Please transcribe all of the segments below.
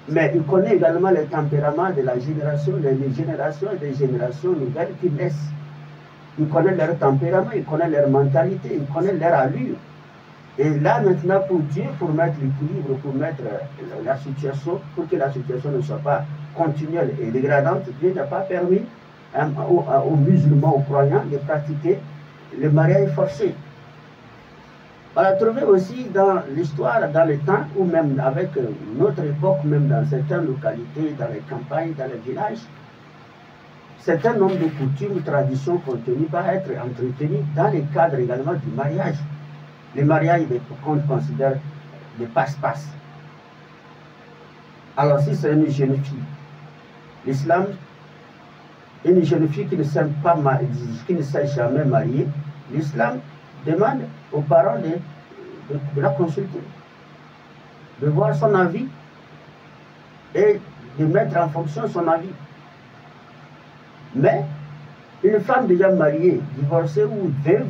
Mais il connaît également le tempérament de la génération, des générations et des générations nouvelles qui naissent. Il connaît leur tempérament, il connaît leur mentalité, il connaît leur allure. Et là, maintenant, pour Dieu, pour mettre l'équilibre, pour mettre la situation, pour que la situation ne soit pas continuelle et dégradante, Dieu n'a pas permis aux musulmans, aux croyants, de pratiquer le mariage forcé. On l'a trouvé aussi dans l'histoire, dans le temps, ou même avec notre époque, même dans certaines localités, dans les campagnes, dans les villages, certain nombre de coutumes, traditions continuent à être entretenues dans le cadre également du mariage. Le mariage qu'on considère des passe-passe. Alors si c'est une jeune fille, l'islam, une jeune fille qui ne s'est jamais mariée, l'islam demande aux parents de la consulter, de voir son avis et de mettre en fonction son avis. Mais une femme déjà mariée, divorcée ou veuve,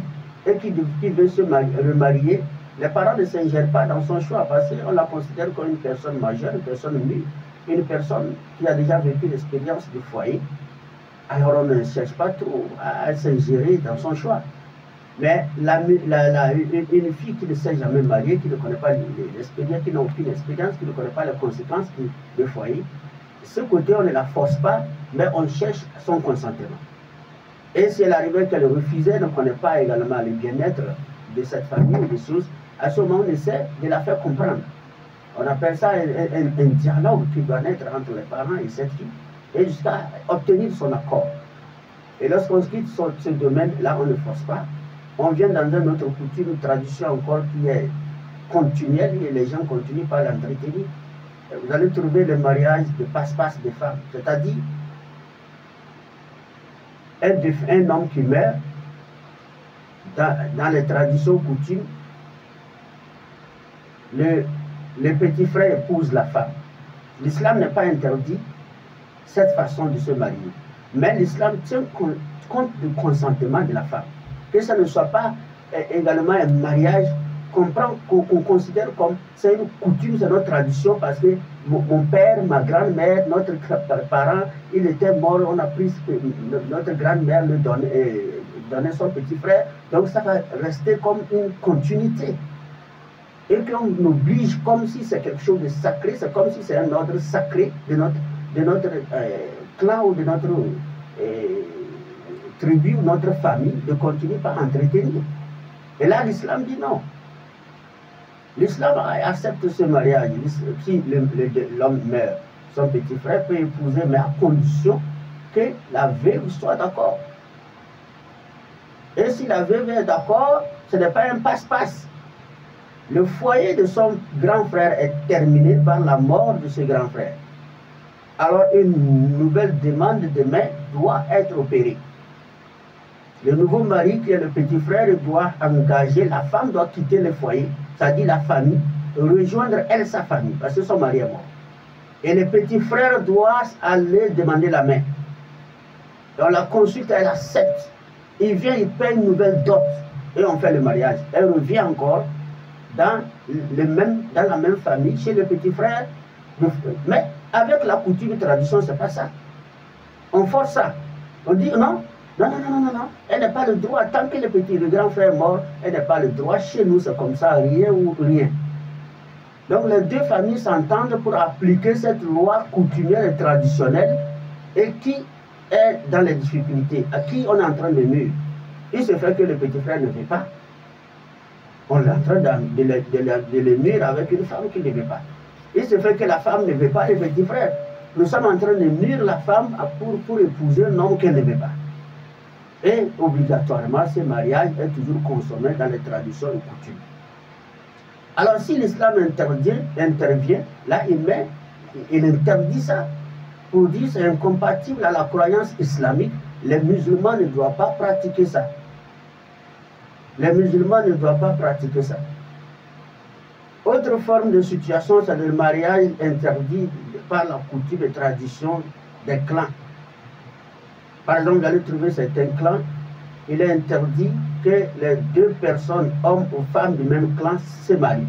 et qui veut se remarier, les parents ne s'ingèrent pas dans son choix parce qu'on la considère comme une personne majeure, une personne mûre, une personne qui a déjà vécu l'expérience du foyer. Alors on ne cherche pas trop à s'ingérer dans son choix. Mais une fille qui ne s'est jamais mariée, qui ne connaît pas l'expérience, qui n'a aucune expérience, qui ne connaît pas les conséquences du foyer, ce côté on ne la force pas, mais on cherche son consentement. Et si elle arrivait qu'elle refusait, ne connaît pas également le bien-être de cette famille ou des choses, à ce moment on essaie de la faire comprendre. On appelle ça un dialogue qui doit naître entre les parents et cette fille, et jusqu'à obtenir son accord. Et lorsqu'on quitte ce domaine-là, on ne force pas. On vient dans une autre coutume, une tradition encore qui est continuelle, et les gens continuent par l'entretenir. Vous allez trouver le mariage de passe-passe des femmes, c'est-à-dire un homme qui meurt, dans les traditions coutumes, le petit frère épouse la femme. L'islam n'est pas interdit cette façon de se marier. Mais l'islam tient compte du consentement de la femme. Que ça ne soit pas également un mariage qu'on considère comme c'est une coutume, c'est notre tradition parce que mon père, ma grand-mère, notre parent, il était mort, on a pris notre grand-mère lui donnait son petit frère, donc ça va rester comme une continuité. Et qu'on oblige comme si c'est quelque chose de sacré, c'est comme si c'est un ordre sacré de notre clan ou de notre tribu ou notre famille de continuer par entretenir. Et là, l'islam dit non. L'islam accepte ce mariage. Si l'homme meurt, son petit frère peut épouser, mais à condition que la veuve soit d'accord. Et si la veuve est d'accord, ce n'est pas un passe-passe. Le foyer de son grand frère est terminé par la mort de ce grand frère. Alors une nouvelle demande de main doit être opérée. Le nouveau mari, qui est le petit frère, doit engager, la femme doit quitter le foyer, c'est-à-dire la famille, rejoindre elle sa famille, parce que son mari est mort. Et le petit frère doit aller demander la main. Et on la consulte, elle accepte. Il vient, il paie une nouvelle dot, et on fait le mariage. Elle revient encore dans la même famille, chez le petit frère. Mais avec la coutume et tradition, c'est pas ça. On force ça. On dit non. Non, elle n'a pas le droit, tant que le grand frère est mort, elle n'a pas le droit. Chez nous, c'est comme ça, rien ou rien. Donc les deux familles s'entendent pour appliquer cette loi coutumière et traditionnelle, et qui est dans les difficultés, à qui on est en train de nuire. Il se fait que le petit frère ne veut pas. On est en train de le nuire avec une femme qui ne veut pas. Il se fait que la femme ne veut pas le petit frère. Nous sommes en train de nuire la femme pour épouser un homme qu'elle ne veut pas. Et obligatoirement, ce mariage est toujours consommé dans les traditions et coutumes. Alors si l'islam intervient, là il interdit ça, pour dire que c'est incompatible à la croyance islamique, les musulmans ne doivent pas pratiquer ça. Les musulmans ne doivent pas pratiquer ça. Autre forme de situation, c'est le mariage interdit par la coutume et tradition des clans. Par exemple, vous allez trouver certains clans, il est interdit que les deux personnes, hommes ou femmes du même clan, se marient.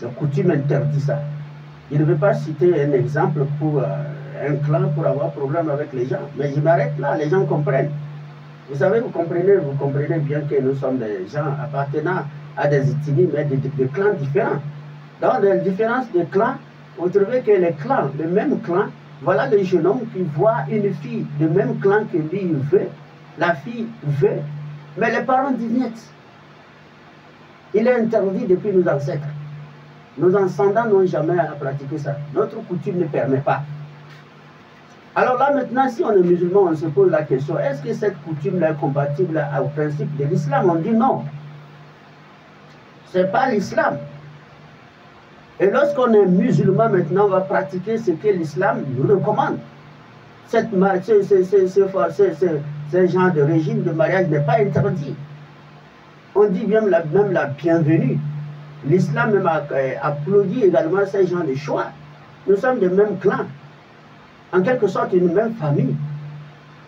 La coutume interdit ça. Je ne vais pas citer un exemple pour un clan pour avoir problème avec les gens, mais je m'arrête là, les gens comprennent. Vous savez, vous comprenez bien que nous sommes des gens appartenant à des ethnies, mais de clans différents. Dans les différences de clans, vous trouvez que les clans, le même clan, voilà le jeune homme qui voit une fille du même clan que lui veut, la fille veut, mais les parents disent niet. Il est interdit depuis nos ancêtres. Nos ascendants n'ont jamais pratiqué ça. Notre coutume ne permet pas. Alors là maintenant, si on est musulman, on se pose la question, est-ce que cette coutume-là est compatible au principe de l'islam? On dit non. Ce n'est pas l'islam. Et lorsqu'on est musulman maintenant, on va pratiquer ce que l'islam nous recommande. Ce genre de régime de mariage n'est pas interdit. On dit même la bienvenue. L'islam même applaudit également ce genre de choix. Nous sommes de même clan, en quelque sorte une même famille.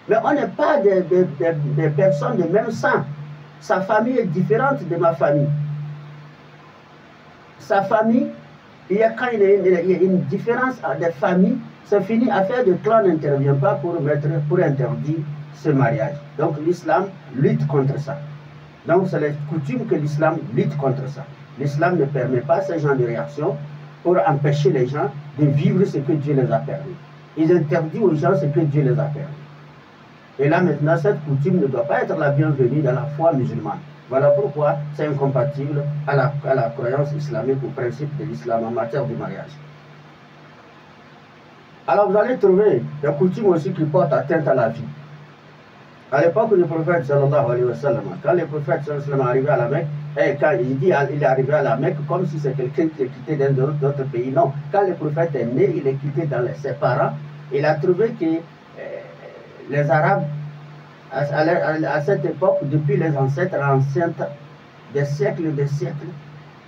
Mais on n'est pas des personnes de même sang. Sa famille est différente de ma famille. Sa famille, quand il y a une différence de famille, c'est fini, affaire de clan n'intervient pas pour interdire ce mariage. Donc l'islam lutte contre ça. Donc c'est la coutume que l'islam lutte contre ça. L'islam ne permet pas ce genre de réaction pour empêcher les gens de vivre ce que Dieu les a permis. Ils interdisent aux gens ce que Dieu les a permis. Et là maintenant, cette coutume ne doit pas être la bienvenue dans la foi musulmane. Voilà pourquoi c'est incompatible à la croyance islamique, au principe de l'islam en matière de mariage. Alors vous allez trouver des coutumes aussi qui portent atteinte à la vie. À l'époque du prophète sallallahu alayhi wa sallam, quand le prophète sallallahu alayhi wa sallam est arrivé à la Mecque, et quand il dit il est arrivé à la Mecque comme si c'est quelqu'un qui est quitté d'un autre pays, non. Quand le prophète est né, il est quitté dans ses parents. Il a trouvé que les Arabes, à cette époque, depuis les ancêtres enceintes, des siècles,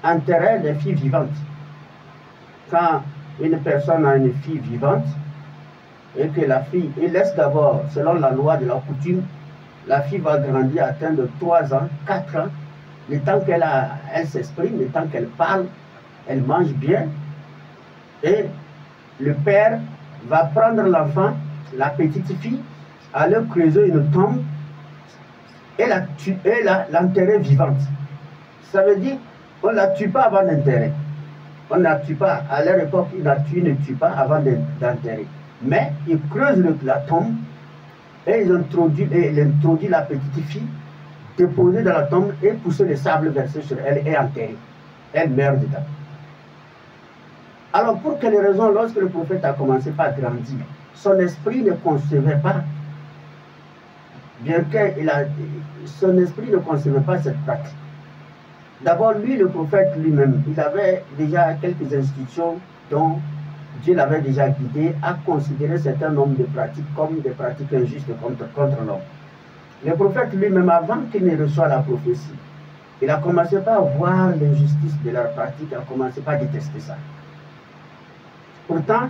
enterraient des filles vivantes. Quand une personne a une fille vivante, et que la fille, il laisse d'abord, selon la loi de la coutume, la fille va grandir, atteindre 3 ans, 4 ans, le temps qu'elle s'exprime, le temps qu'elle parle, elle mange bien, et le père va prendre l'enfant, la petite fille, aller creuser une tombe et l'enterrer vivante. Ça veut dire qu'on ne la tue pas avant d'enterrer. On ne la tue pas. À leur époque, il ne tue pas avant d'enterrer. Mais ils creusent la tombe et ils introduisent la petite fille, déposée dans la tombe et pousser le sable versé sur elle et enterrer. Elle meurt dedans. Alors pour quelle raison, lorsque le prophète a commencé par grandir, son esprit ne concevait pas, son esprit ne concevait pas cette pratique. D'abord, lui, le prophète lui-même, il avait déjà quelques institutions dont Dieu l'avait déjà guidé à considérer certains nombres de pratiques comme des pratiques injustes contre l'homme. Le prophète lui-même, avant qu'il ne reçoive la prophétie, il a commencé par voir l'injustice de leur pratique, il a commencé par détester ça. Pourtant,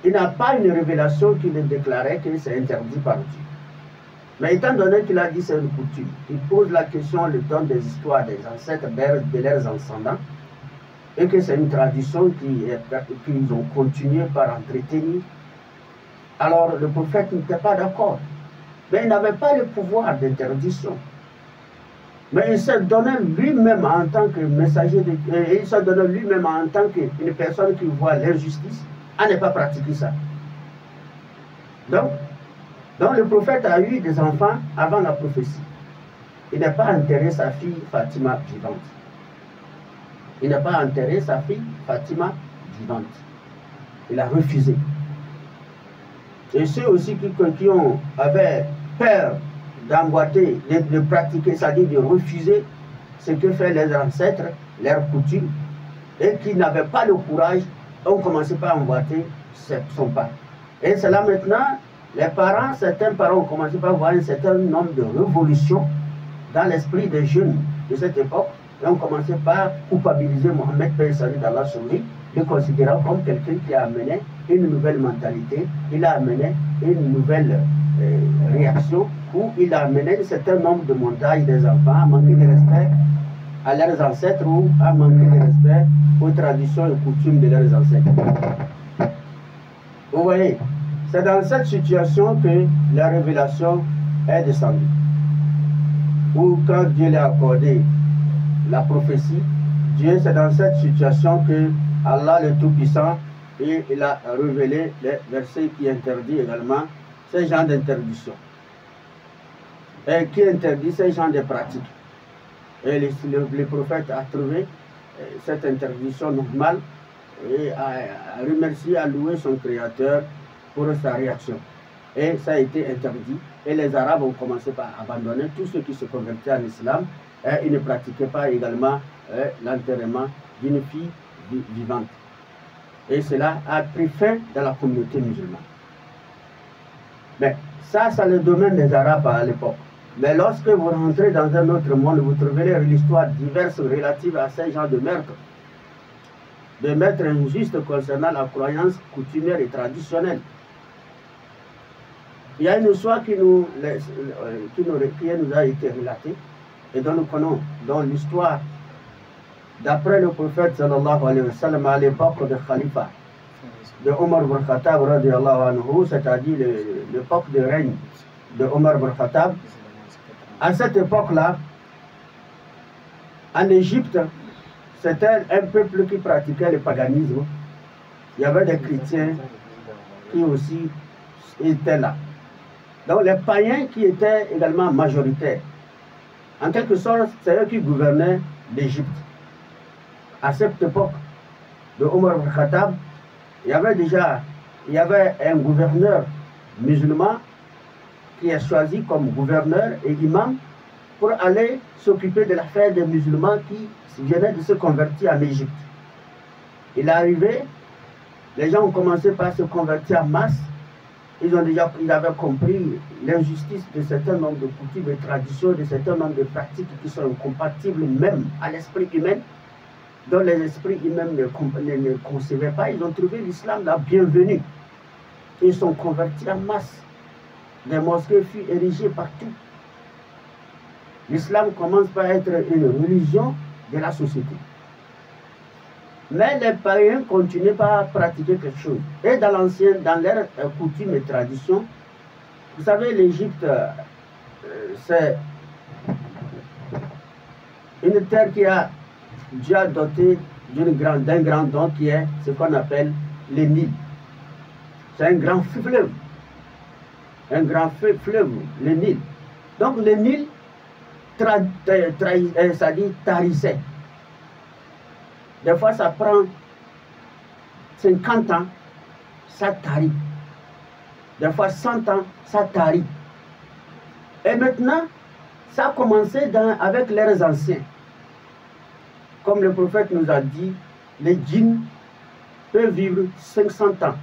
il n'a pas une révélation qui le déclarait que c'est interdit par Dieu. Mais étant donné qu'il a dit c'est une coutume, il pose la question, le temps des histoires des ancêtres, de leurs ascendants, et que c'est une tradition qu'ils ont continué par entretenir. Alors le prophète n'était pas d'accord. Mais il n'avait pas le pouvoir d'interdiction. Mais il s'est donné lui-même en tant que messager, il s'est donné lui-même en tant qu'une personne qui voit l'injustice, à ne pas pratiquer ça. Donc le prophète a eu des enfants avant la prophétie. Il n'a pas enterré sa fille Fatima vivante. Il n'a pas enterré sa fille Fatima vivante. Il a refusé. Et ceux aussi qui avaient peur d'emboîter, de pratiquer, c'est-à-dire de refuser ce que font les ancêtres, leurs coutumes, et qui n'avaient pas le courage, ont commencé par emboîter son pas. Et c'est là maintenant, certains parents ont commencé par voir un certain nombre de révolutions dans l'esprit des jeunes de cette époque, et ont commencé par culpabiliser Mohammed, paix et salut d'Allah sur lui, le considérant comme quelqu'un qui a amené une nouvelle mentalité, il a amené une nouvelle réaction, où il a amené un certain nombre de montages des enfants à manquer de respect à leurs ancêtres ou à manquer de respect aux traditions et coutumes de leurs ancêtres. Vous voyez, c'est dans cette situation que la révélation est descendue. Ou quand Dieu lui a accordé la prophétie, Dieu, c'est dans cette situation que Allah le Tout-Puissant, il a révélé les versets qui interdisent également ces genres d'interdiction. Et qui interdit ces genres de pratiques. Et le prophète a trouvé cette interdiction normale et a remercié, a loué son Créateur pour sa réaction. Et ça a été interdit. Et les Arabes ont commencé par abandonner tous ceux qui se convertissaient en islam. Et ils ne pratiquaient pas également l'enterrement d'une fille vivante. Et cela a pris fin dans la communauté musulmane. Mais ça, c'est le domaine des Arabes à l'époque. Mais lorsque vous rentrez dans un autre monde, vous trouverez l'histoire diverse relative à ces genres de meurtres injustes concernant la croyance coutumière et traditionnelle. Il y a une histoire qui nous a été relatée et dont nous connaissons, dont l'histoire, d'après le prophète sallallahu alayhi wa sallam, à l'époque de Khalifa, de Omar ibn Khattab, c'est-à-dire l'époque de règne de Omar ibn Khattab. À cette époque-là, en Égypte, c'était un peuple qui pratiquait le paganisme. Il y avait des chrétiens qui aussi étaient là. Donc les païens qui étaient également majoritaires. En quelque sorte, c'est eux qui gouvernaient l'Égypte. À cette époque de Omar ibn Khattab, il y avait un gouverneur musulman qui est choisi comme gouverneur et imam pour aller s'occuper de l'affaire des musulmans qui venaient de se convertir en Égypte. Il est arrivé, les gens ont commencé par se convertir en masse. Ils avaient compris l'injustice de certains nombres de coutumes et traditions, de certains nombres de pratiques qui sont incompatibles même à l'esprit humain, dont les esprits humains ne concevaient pas. Ils ont trouvé l'islam la bienvenue. Ils sont convertis en masse. Des mosquées furent érigées partout. L'islam commence par être une religion de la société. Mais les païens continuaient par pratiquer quelque chose. Et dans leur coutume et tradition, vous savez, l'Égypte, c'est une terre qui a déjà doté d'un grand don qui est ce qu'on appelle le Nil. C'est un grand fleuve. Un grand fleuve, le Nil. Donc le Nil, ça dit tarissait. Des fois, ça prend 50 ans, ça tarit. Des fois, 100 ans, ça tarit. Et maintenant, ça a commencé avec leurs anciens. Comme le prophète nous a dit, les djinns peuvent vivre 500 ans,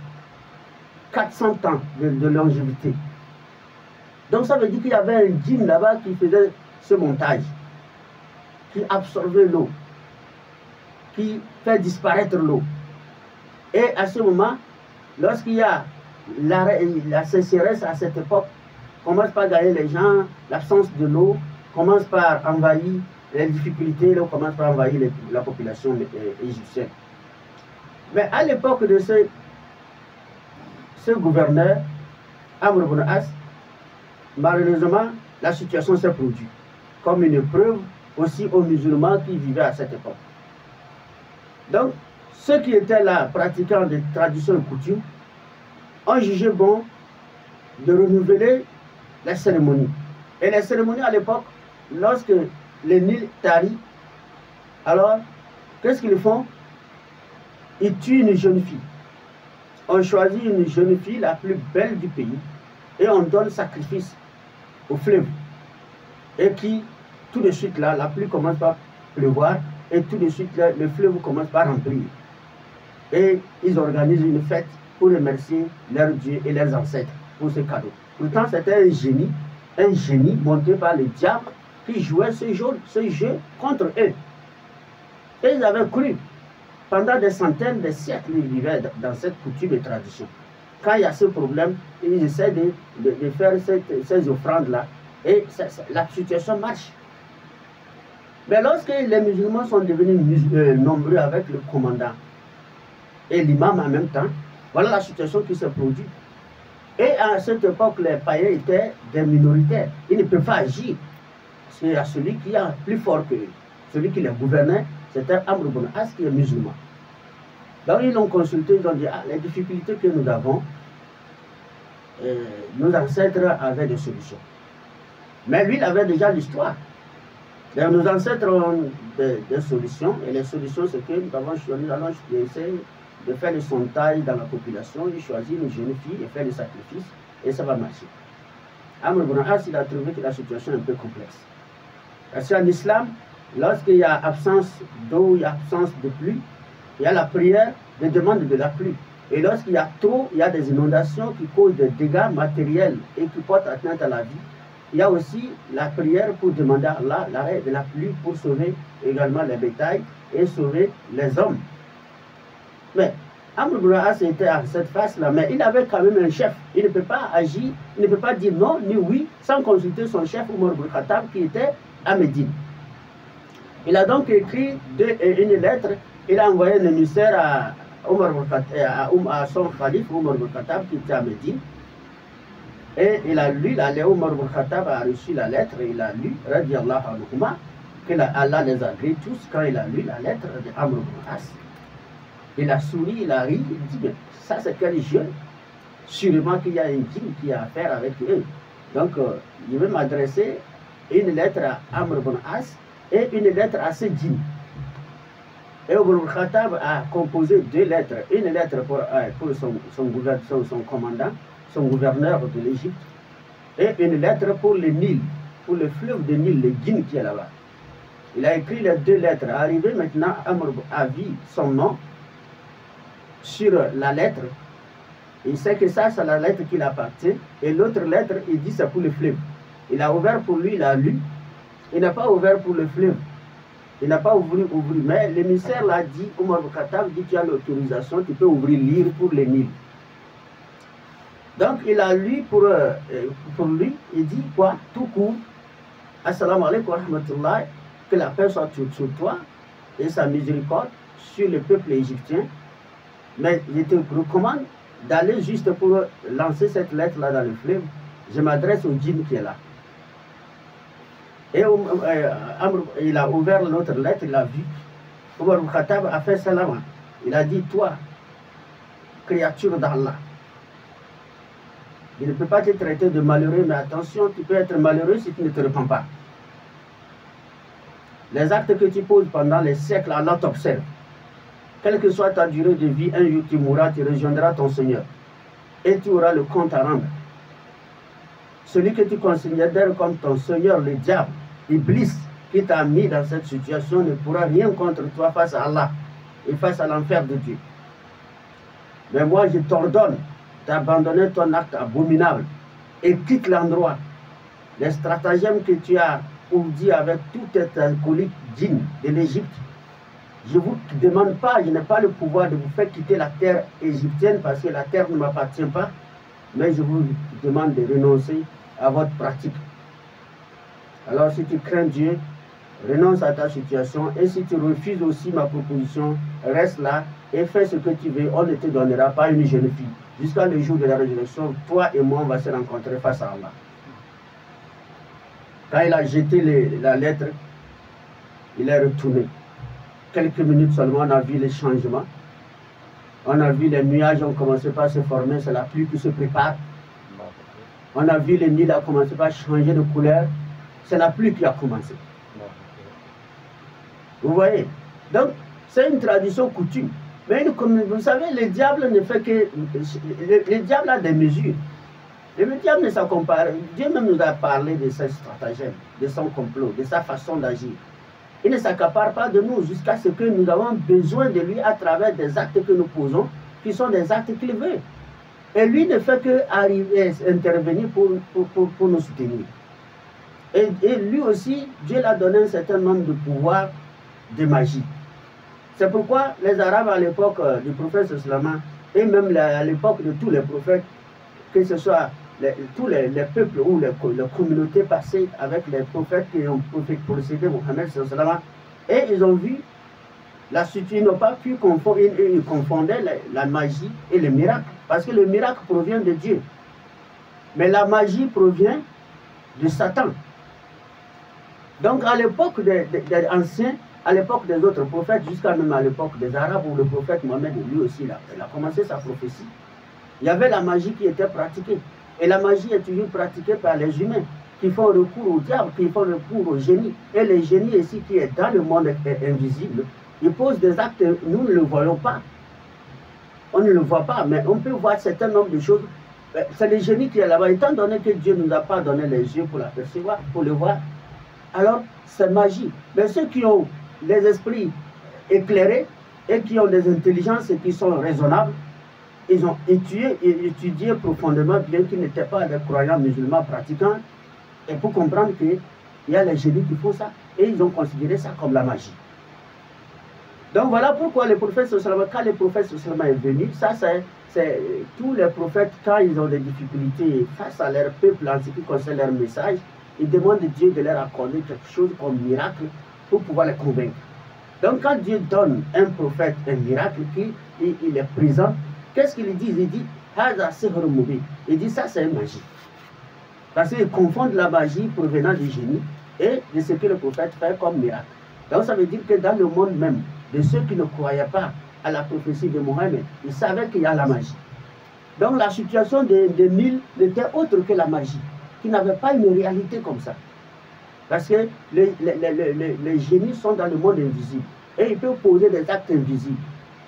400 ans de longévité. Donc ça veut dire qu'il y avait un djinn là-bas qui faisait ce montage, qui absorbait l'eau, qui fait disparaître l'eau. Et à ce moment, lorsqu'il y a la sécheresse à cette époque, commence par gagner les gens, l'absence de l'eau commence par envahir les difficultés, l'eau commence par envahir la population égyptienne. Mais à l'époque de ce gouverneur, Amr ibn As, malheureusement, la situation s'est produite comme une épreuve aussi aux musulmans qui vivaient à cette époque. Donc, ceux qui étaient là, pratiquant des traditions et coutumes, ont jugé bon de renouveler les cérémonies. Et les cérémonies à l'époque, lorsque le Nil tarit, alors, qu'est-ce qu'ils font? Ils tuent une jeune fille. On choisit une jeune fille, la plus belle du pays, et on donne sacrifice au fleuve. Et qui, tout de suite là, la pluie commence par pleuvoir, et tout de suite là, le fleuve commence par remplir. Et ils organisent une fête pour remercier leurs dieux et leurs ancêtres pour ce cadeau. Pourtant, c'était un génie monté par le diable qui jouait ce jeu contre eux. Et ils avaient cru. Pendant des centaines de siècles, ils vivaient dans cette coutume et tradition. Quand il y a ce problème, ils essaient de faire ces offrandes-là. Et la situation marche. Mais lorsque les musulmans sont devenus nombreux avec le commandant et l'imam en même temps, voilà la situation qui se produit. Et à cette époque, les païens étaient des minoritaires. Ils ne peuvent pas agir. C'est à celui qui est plus fort que eux. Celui qui les gouvernait, c'était Amr ibn As qui est musulman. Donc ils l'ont consulté, ils ont dit, ah, les difficultés que nous avons, nos ancêtres avaient des solutions. Mais lui, il avait déjà l'histoire. Nos ancêtres ont des solutions, et les solutions, c'est que nous allons essayer de faire le sondage dans la population, il choisit une jeune fille et faire le sacrifice, et ça va marcher. Amr ibn As, il a trouvé que la situation est un peu complexe. Parce qu'en islam, lorsqu'il y a absence d'eau, il y a absence de pluie, il y a la prière de demande de la pluie. Et lorsqu'il y a trop, il y a des inondations qui causent des dégâts matériels et qui portent atteinte à la vie. Il y a aussi la prière pour demander à Allah l'arrêt de la pluie pour sauver également les bétails et sauver les hommes. Mais Amr ibn As était à cette phase-là, mais il avait quand même un chef. Il ne peut pas agir, il ne peut pas dire non ni oui sans consulter son chef Omar ibn Khattab qui était à Médine. Il a donc écrit une lettre, il a envoyé un émissaire à son calife Omar ibn Khattab qui était à Médine. Et il a lu, Omar ibn Khattab a reçu la lettre, et il a lu, radiallahu anhuma, que Allah les a agrée tous quand il a lu la lettre de Amr ibn As. Il a souri, il a ri, il dit, mais ça c'est quel jeu? Sûrement qu'il y a un djinn qui a affaire avec eux. Donc, je vais m'adresser une lettre à Amr ibn As et une lettre à ce djinn. Et Omar ibn Khattab a composé deux lettres. Une lettre pour son commandant, son gouverneur de l'Égypte, et une lettre pour le Nil, pour le fleuve de Nil, le djinn qui est là-bas. Il a écrit les deux lettres. Arrivé maintenant, Amr a vu son nom sur la lettre. Il sait que ça, c'est la lettre qui appartient. Et l'autre lettre, il dit c'est pour le fleuve. Il a ouvert pour lui, il a lu. Il n'a pas ouvert pour le fleuve. Il n'a pas ouvert. Mais l'émissaire l'a dit, Omar ibn Khattab dit tu as l'autorisation, tu peux ouvrir, lire pour le Nil. Donc il a lu pour lui, il dit quoi? Tout court. Assalamu alaikum wa rahmatullah, que la paix soit sur toi et sa miséricorde sur le peuple égyptien. Mais je te recommande d'aller juste pour lancer cette lettre-là dans le fleuve. Je m'adresse au djinn qui est là. Et il a ouvert l'autre lettre, il a vu. Omar ibn Khattab a fait salam. Il a dit, toi, créature d'Allah, il ne peut pas te traiter de malheureux, mais attention, tu peux être malheureux si tu ne te repens pas. Les actes que tu poses pendant les siècles, Allah t'observe. Quelle que soit ta durée de vie, un jour tu mourras, tu rejoindras ton Seigneur. Et tu auras le compte à rendre. Celui que tu considères comme ton Seigneur, le diable, Iblis, qui t'a mis dans cette situation, ne pourra rien contre toi face à Allah et face à l'enfer de Dieu. Mais moi, je t'ordonne d'abandonner ton acte abominable et quitte l'endroit. Les stratagèmes que tu as ourdis avec tout tes alcooliques djinns de l'Égypte, je ne vous demande pas, je n'ai pas le pouvoir de vous faire quitter la terre égyptienne parce que la terre ne m'appartient pas, mais je vous demande de renoncer à votre pratique. Alors si tu crains Dieu, renonce à ta situation, et si tu refuses aussi ma proposition, reste là et fais ce que tu veux, on ne te donnera pas une jeune fille. Jusqu'à le jour de la résurrection, toi et moi, on va se rencontrer face à Allah. Quand il a jeté la lettre, il est retourné. Quelques minutes seulement, on a vu les changements. On a vu les nuages ont commencé par se former, c'est la pluie qui se prépare. On a vu le Nil a commencé par changer de couleur, c'est la pluie qui a commencé. Vous voyez? Donc, c'est une tradition coutume. Mais vous savez, le diable ne fait que... Le diable a des mesures. Le diable ne s'accompagne. Dieu même nous a parlé de ses stratagèmes, de son complot, de sa façon d'agir. Il ne s'accapare pas de nous jusqu'à ce que nous avons besoin de lui à travers des actes que nous posons, qui sont des actes qu'il veut. Et lui ne fait que intervenir pour nous soutenir. Et lui aussi, Dieu l'a donné un certain nombre de pouvoirs de magie. C'est pourquoi les Arabes à l'époque du prophète Sulaiman, et même à l'époque de tous les prophètes, que ce soit tous les peuples ou les communautés passées avec les prophètes qui ont précédé Mohammed, et ils ont vu la situation, ils n'ont pas pu confondre, ils confondaient la magie et le miracle, parce que le miracle provient de Dieu, mais la magie provient de Satan. Donc à l'époque des anciens, à l'époque des autres prophètes, jusqu'à même à l'époque des Arabes, où le prophète Mohammed, lui aussi, il a commencé sa prophétie, il y avait la magie qui était pratiquée. Et la magie est toujours pratiquée par les humains, qui font recours au diable, qui font recours au génie. Et les génies ici, qui est dans le monde invisible, ils posent des actes, nous ne le voyons pas. On ne le voit pas, mais on peut voir un certain nombre de choses. C'est le génie qui est là-bas. Étant donné que Dieu ne nous a pas donné les yeux pour l'apercevoir, pour le voir, alors c'est magie. Mais ceux qui ont les esprits éclairés et qui ont des intelligences et qui sont raisonnables, ils ont étudié profondément, bien qu'ils n'étaient pas des croyants musulmans pratiquants, et pour comprendre qu'il y a les génies qui font ça, et ils ont considéré ça comme la magie. Donc voilà pourquoi le prophète, quand le prophète est venu, ça c'est tous les prophètes, quand ils ont des difficultés face à leur peuple en ce qui concerne leur message, ils demandent à Dieu de leur accorder quelque chose comme miracle pour pouvoir les convaincre. Donc quand Dieu donne un prophète un miracle, il est présent, qu'est-ce qu'il dit? Il dit, il dit, ça c'est une magie. Parce qu'ils confondent la magie provenant du génie et de ce que le prophète fait comme miracle. Donc ça veut dire que dans le monde même, de ceux qui ne croyaient pas à la prophétie de Mohammed, ils savaient qu'il y a la magie. Donc la situation de Nil n'était autre que la magie, qui n'avait pas une réalité comme ça. Parce que les génies sont dans le monde invisible et ils peuvent poser des actes invisibles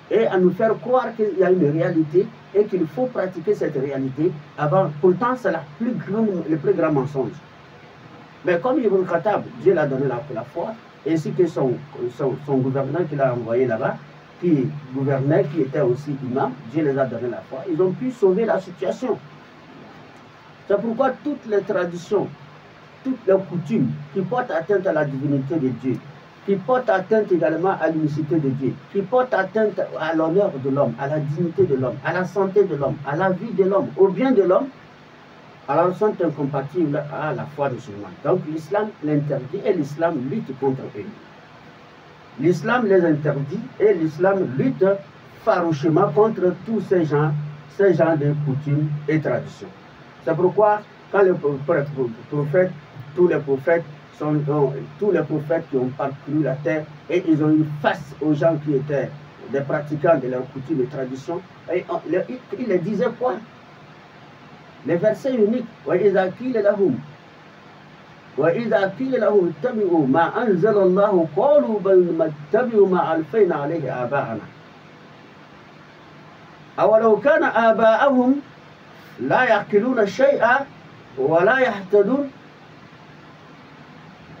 et à nous faire croire qu'il y a une réalité et qu'il faut pratiquer cette réalité avant. Pourtant, c'est le plus grand mensonge. Mais comme Ibn Khattab, Dieu l'a donné la foi, ainsi que son gouverneur qu'il a envoyé là-bas, qui gouvernait, qui était aussi imam, Dieu les a donné la foi, ils ont pu sauver la situation. C'est pourquoi toutes les traditions, toutes les coutumes qui portent atteinte à la divinité de Dieu, qui portent atteinte également à l'unicité de Dieu, qui portent atteinte à l'honneur de l'homme, à la dignité de l'homme, à la santé de l'homme, à la vie de l'homme, au bien de l'homme, alors sont incompatibles à la foi musulmane. Donc l'islam l'interdit et l'islam lutte contre eux. L'islam les interdit et l'islam lutte farouchement contre tous ces gens de coutumes et traditions. C'est pourquoi quand le prophète, tous les prophètes qui ont parcouru la terre et ils ont eu face aux gens qui étaient des pratiquants de leurs coutumes et traditions, et ils les disaient quoi? Les versets uniques, وَإِذَا قِيلَ لَهُمْ اتَّبِعُوا مَا أَنزَلَ اللَّهُ قَالُوا بَلْ نَتَّبِعُ مَا أَلْفَيْنَا عَلَيْهِ آبَاءَنَا أَوَلَوْ كَانَ آبَاءَهُمْ لَا يَعْقِلُونَ شَيْئًا وَلَا يَهْتَدُونَ.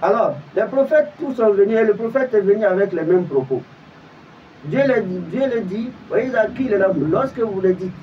Alors, les prophètes tous sont venus et le prophète est venu avec les mêmes propos. Dieu le dit, lorsque vous le dites,